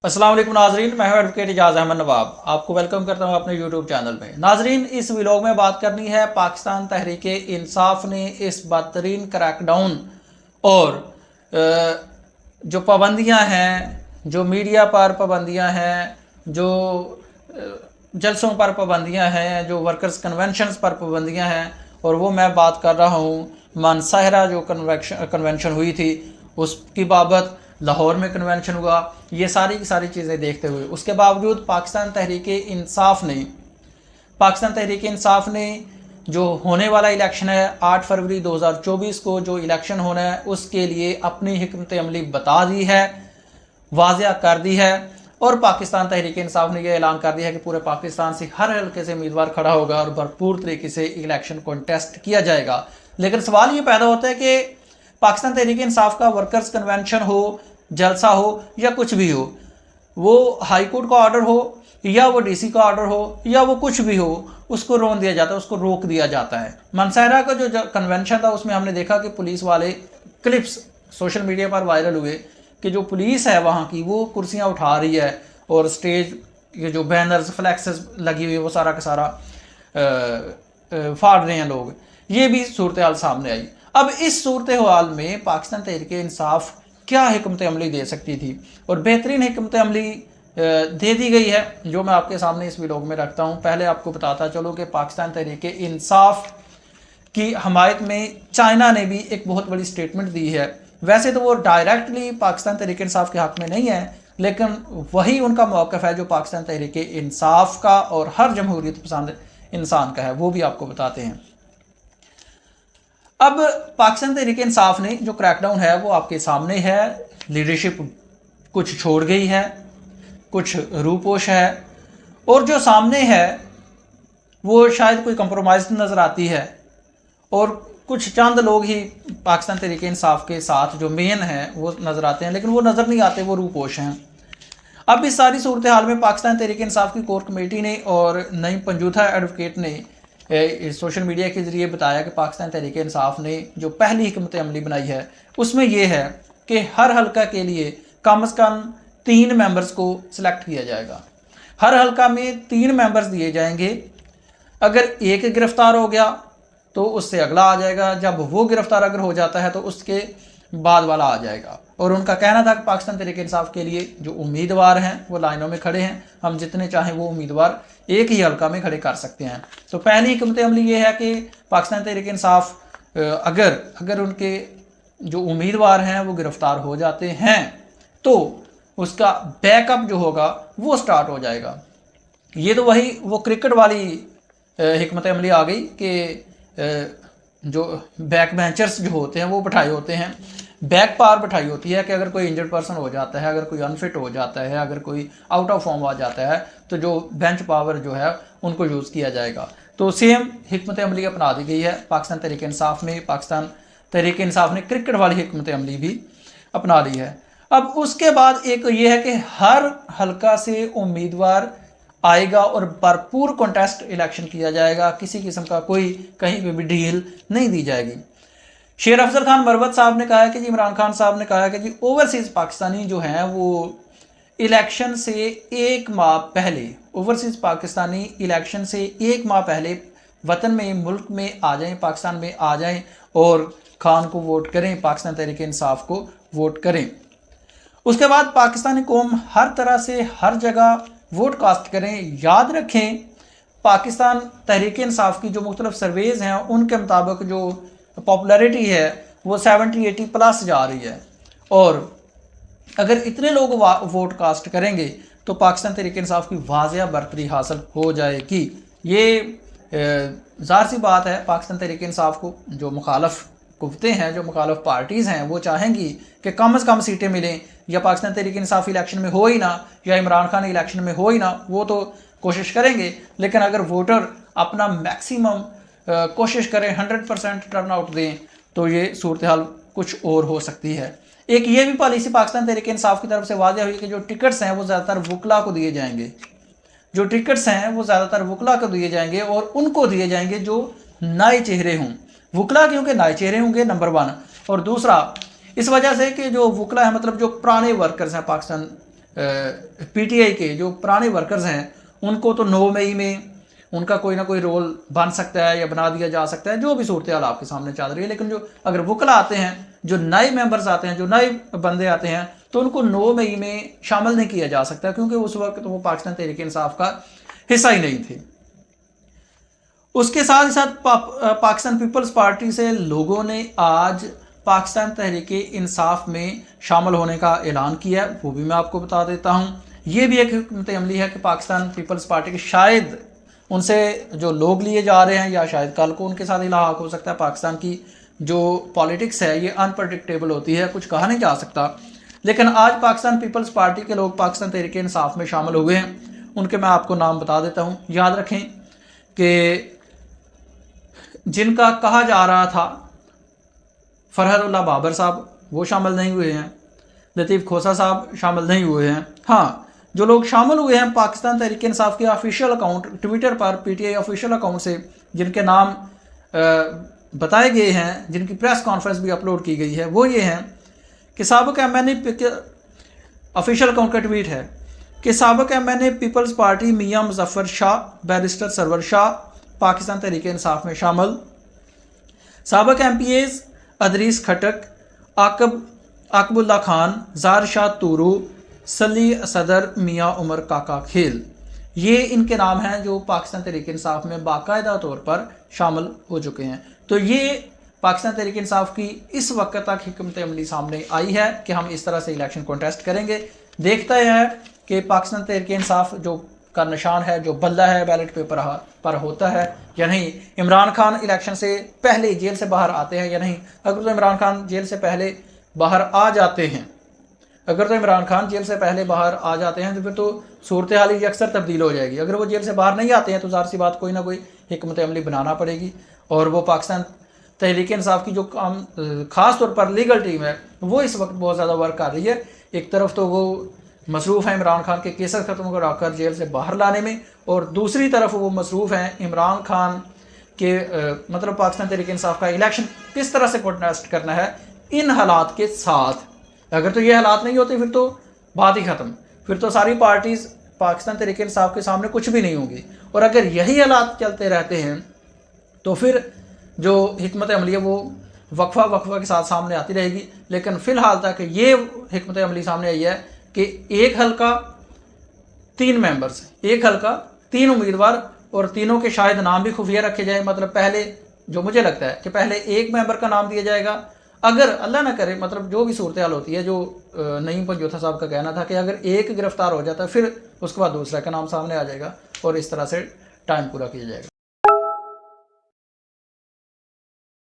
अस्सलाम वालेकुम नाजरीन, मैं हूं एडवोकेट इजाज़ अहमद नवाब। आपको वेलकम करता हूं अपने यूट्यूब चैनल में। नाजरीन, इस व्लॉग में बात करनी है पाकिस्तान तहरीक इंसाफ ने इस बदतरीन क्रैकडाउन और जो पाबंदियां हैं, जो मीडिया पर पाबंदियां हैं, जो जलसों पर पाबंदियां हैं, जो वर्कर्स कन्वेंशन पर पाबंदियां हैं, और वो मैं बात कर रहा हूँ मानसहरा जो कन्वेंशन हुई थी उसकी बाबत, लाहौर में कन्वेंशन हुआ, ये सारी की सारी चीज़ें देखते हुए उसके बावजूद पाकिस्तान तहरीक इंसाफ ने जो होने वाला इलेक्शन है 8 फरवरी 2024 को जो इलेक्शन होना है उसके लिए अपनी हिकमत अमली बता दी है, वाज़िया कर दी है। और पाकिस्तान तहरीक इंसाफ ने यह ऐलान कर दिया है कि पूरे पाकिस्तान से हर हल्के से उम्मीदवार खड़ा होगा और भरपूर तरीके से इलेक्शन कॉन्टेस्ट किया जाएगा। लेकिन सवाल ये पैदा होता है कि पाकिस्तान तहरीक इंसाफ का वर्कर्स कन्वेंशन हो, जलसा हो या कुछ भी हो, वो हाई कोर्ट का ऑर्डर हो या वो डीसी का ऑर्डर हो या वो कुछ भी हो, उसको रोक दिया जाता है, उसको रोक दिया जाता है। मानसहरा का जो कन्वेंशन था उसमें हमने देखा कि पुलिस वाले क्लिप्स सोशल मीडिया पर वायरल हुए कि जो पुलिस है वहाँ की वो कुर्सियाँ उठा रही है और स्टेज के जो बैनर्स फ्लैक्सेस लगी हुई है वो सारा का सारा फाड़ रहे हैं लोग। ये भी सूरत हाल सामने आई। अब इस सूरत हाल में पाकिस्तान तहरीक इंसाफ क्या हिकमत अमली दे सकती थी, और बेहतरीन हिकमत अमली दे दी गई है जो मैं आपके सामने इस वीडियो में रखता हूँ। पहले आपको बताता चलो कि पाकिस्तान तहरीक इंसाफ की हमायत में चाइना ने भी एक बहुत बड़ी स्टेटमेंट दी है। वैसे तो वो डायरेक्टली पाकिस्तान तहरीक इंसाफ के हक़ में नहीं है, लेकिन वही उनका मौक़िफ़ है जो पाकिस्तान तहरीक इंसाफ का और हर जमहूरियत पसंद इंसान का है, वो भी आपको बताते हैं। अब पाकिस्तान तहरीक इंसाफ ने जो क्रैकडाउन है वो आपके सामने है। लीडरशिप कुछ छोड़ गई है, कुछ रूपोश है, और जो सामने है वो शायद कोई कंप्रोमाइज़ नज़र आती है, और कुछ चंद लोग ही पाकिस्तान तहरीक इंसाफ के साथ जो मेन हैं वो नज़र आते हैं, लेकिन वो नज़र नहीं आते, वो रूपोश हैं। अब इस सारी सूरत हाल में पाकिस्तान तहरीक इंसाफ की कोर कमेटी ने और नईम पंजूथा एडवोकेट ने सोशल मीडिया के ज़रिए बताया कि पाकिस्तान तहरीक इंसाफ ने जो पहली हिकमत अमली बनाई है उसमें यह है कि हर हल्का के लिए कम से कम 3 मेंबर्स को सिलेक्ट किया जाएगा। हर हल्का में 3 मेंबर्स दिए जाएंगे। अगर एक गिरफ्तार हो गया तो उससे अगला आ जाएगा, जब वो गिरफ्तार अगर हो जाता है तो उसके बाद वाला आ जाएगा। और उनका कहना था कि पाकिस्तान तहरीक इंसाफ के लिए जो उम्मीदवार हैं वो लाइनों में खड़े हैं, हम जितने चाहें वो उम्मीदवार एक ही हल्का में खड़े कर सकते हैं। तो पहली हिकमत अमली ये है कि पाकिस्तान तहरीक इंसाफ अगर उनके जो उम्मीदवार हैं वो गिरफ्तार हो जाते हैं तो उसका बैकअप जो होगा वो स्टार्ट हो जाएगा। ये तो वही वो क्रिकेट वाली हिकमत अमली आ गई कि जो बैक बेंचर्स जो होते हैं वो बिठाए होते हैं, बैक पार बिठाई होती है कि अगर कोई इंजर्ड पर्सन हो जाता है, अगर कोई अनफिट हो जाता है, अगर कोई आउट ऑफ फॉर्म आ जाता है तो जो बेंच पावर जो है उनको यूज़ किया जाएगा। तो सेम हिकमत अमली अपना दी गई है पाकिस्तान तहरीक इंसाफ में। पाकिस्तान तहरीक इंसाफ ने क्रिकेट वाली हिकमत अमली भी अपना ली है। अब उसके बाद एक ये है कि हर हल्का से उम्मीदवार आएगा और भरपूर कॉन्टेस्ट इलेक्शन किया जाएगा, किसी किस्म का कोई कहीं पे भी डील नहीं दी जाएगी। शेर अफजल खान मरवत साहब ने कहा है कि जी, इमरान खान साहब ने कहा है कि जी ओवरसीज़ पाकिस्तानी जो हैं वो इलेक्शन से 1 माह पहले, ओवरसीज़ पाकिस्तानी इलेक्शन से 1 माह पहले वतन में, मुल्क में आ जाएं, पाकिस्तान में आ जाएं और खान को वोट करें, पाकिस्तान तहरीक इंसाफ को वोट करें। उसके बाद पाकिस्तानी कौम हर तरह से हर जगह वोट कास्ट करें। याद रखें, पाकिस्तान तहरीक इंसाफ की जो मुख्तलिफ सर्वेज हैं उनके मुताबिक जो पॉपुलैरिटी है वो 70-80 प्लस जा रही है, और अगर इतने लोग वोट कास्ट करेंगे तो पाकिस्तान तहरीक इंसाफ की वाज़िया बरतरी हासिल हो जाएगी। ये ज़ाहिर सी बात है, पाकिस्तान तहरीक इंसाफ को जो मुखालफ कुव्वतें हैं, जो मुखालफ पार्टीज़ हैं, वो चाहेंगी कि कम से कम सीटें मिलें, या पाकिस्तान तहरीक इंसाफ इलेक्शन में हो ही ना, या इमरान खान इलेक्शन में हो ही ना, वो तो कोशिश करेंगे। लेकिन अगर वोटर अपना मैक्सिमम कोशिश करें, 100% टर्न आउट दें, तो ये सूरत हाल कुछ और हो सकती है। एक ये भी पॉलिसी पाकिस्तान तहरीक इंसाफ की तरफ से वाज़िया हुई कि जो टिकट्स हैं वो ज़्यादातर वकला को दिए जाएंगे, जो टिकट्स हैं वो ज़्यादातर वकला को दिए जाएंगे, और उनको दिए जाएंगे जो नए चेहरे हों। वकला क्योंकि नए चेहरे होंगे, नंबर 1, और दूसरा इस वजह से कि जो वकला है मतलब जो पुराने वर्कर्स हैं पाकिस्तान पीटीआई के जो पुराने वर्कर्स हैं उनको तो 9 मई में उनका कोई ना कोई रोल बन सकता है या बना दिया जा सकता है, जो भी सूरत हाल आपके सामने चल रही है। लेकिन जो अगर वकला आते हैं, जो नए मेंबर्स आते हैं, जो नए बंदे आते हैं, तो उनको 9 मई में शामिल नहीं किया जा सकता, क्योंकि उस वक्त वो पाकिस्तान तहरीक इंसाफ का हिस्सा ही नहीं थे। उसके साथ ही साथ पाकिस्तान पीपल्स पार्टी से लोगों ने आज पाकिस्तान तहरीक इंसाफ में शामिल होने का ऐलान किया, वो भी मैं आपको बता देता हूँ। ये भी एक हिकमत अमली है कि पाकिस्तान पीपल्स पार्टी के शायद उनसे जो लोग लिए जा रहे हैं या शायद कल को उनके साथ इलाहाक हो सकता है। पाकिस्तान की जो पॉलिटिक्स है ये अनप्रडिक्टेबल होती है, कुछ कहा नहीं जा सकता। लेकिन आज पाकिस्तान पीपल्स पार्टी के लोग पाकिस्तान तहरीक इंसाफ में शामिल हुए हैं। उनके मैं आपको नाम बता देता हूँ। याद रखें कि जिनका कहा जा रहा था फरहदुल्लाह बाबर साहब, वो शामिल नहीं हुए हैं। लतीफ़ खोसा साहब शामिल नहीं हुए हैं। हाँ, जो लोग शामिल हुए हैं पाकिस्तान तहरीक इंसाफ के ऑफिशियल अकाउंट ट्विटर पर, पीटीआई ऑफिशियल अकाउंट से जिनके नाम बताए गए हैं, जिनकी प्रेस कॉन्फ्रेंस भी अपलोड की गई है, वो ये हैं कि साबिक MNA ऑफिशियल अकाउंट का ट्वीट है कि साबिक MNA पीपल्स पार्टी मियां मुजफ्फर शाह, बैरिस्टर सरवर शाह पाकिस्तान तहरीक इंसाफ में शामिल। साबिक MPAs अदरीस खटक, आकबुल्ला खान, जार शाह तूरू, सली सदर, मियाँ उमर काका खेल, ये इनके नाम हैं जो पाकिस्तान तहरीक इंसाफ में बाकायदा तौर पर शामिल हो चुके हैं। तो ये पाकिस्तान तहरीक इंसाफ की इस वक्त तक हिकमत अमली सामने आई है कि हम इस तरह से इलेक्शन कॉन्टेस्ट करेंगे। देखता है कि पाकिस्तान तहरीक इंसाफ जो का निशान है, जो बल्ला है बैलेट पेपर पर होता है या नहीं। इमरान खान इलेक्शन से पहले जेल से बाहर आते हैं या नहीं। अगर तो इमरान खान जेल से पहले बाहर आ जाते हैं तो फिर तो सूरत हाल ही अक्सर तब्दील हो जाएगी। अगर वो जेल से बाहर नहीं आते हैं तो ज़ाहिर सी बात कोई ना कोई हिकमत अमली बनाना पड़ेगी। और वो पाकिस्तान तहरीक इंसाफ की जो काम ख़ास तौर पर लीगल टीम है वो इस वक्त बहुत ज़्यादा वर्क कर रही है। एक तरफ तो वो मसरूफ़ है इमरान खान के केसेस ख़त्म कराकर जेल से बाहर लाने में, और दूसरी तरफ वो मसरूफ़ हैं इमरान खान के मतलब पाकिस्तान तहरीक इंसाफ का इलेक्शन किस तरह से कॉन्टेस्ट करना है इन हालात के साथ। अगर तो ये हालात नहीं होते फिर तो बात ही ख़त्म, फिर तो सारी पार्टीज़ पाकिस्तान तहरीक इंसाफ के सामने कुछ भी नहीं होंगी। और अगर यही हालात चलते रहते हैं तो फिर जो हिकमत अमली है वो वक्फा के साथ सामने आती रहेगी। लेकिन फ़िलहाल तक ये हिकमत अमली सामने आई है कि एक हल्का 3 मेंबर्स, एक हल्का 3 उम्मीदवार, और तीनों के शायद नाम भी खुफिया रखे जाए। मतलब पहले जो मुझे लगता है कि पहले एक मेंबर का नाम दिया जाएगा, अगर अल्लाह ना करे मतलब जो भी सूरत हाल होती है, जो नईम पंजोथा साहब का कहना था कि अगर एक गिरफ्तार हो जाता है फिर उसके बाद दूसरा का नाम सामने आ जाएगा और इस तरह से टाइम पूरा किया जाएगा।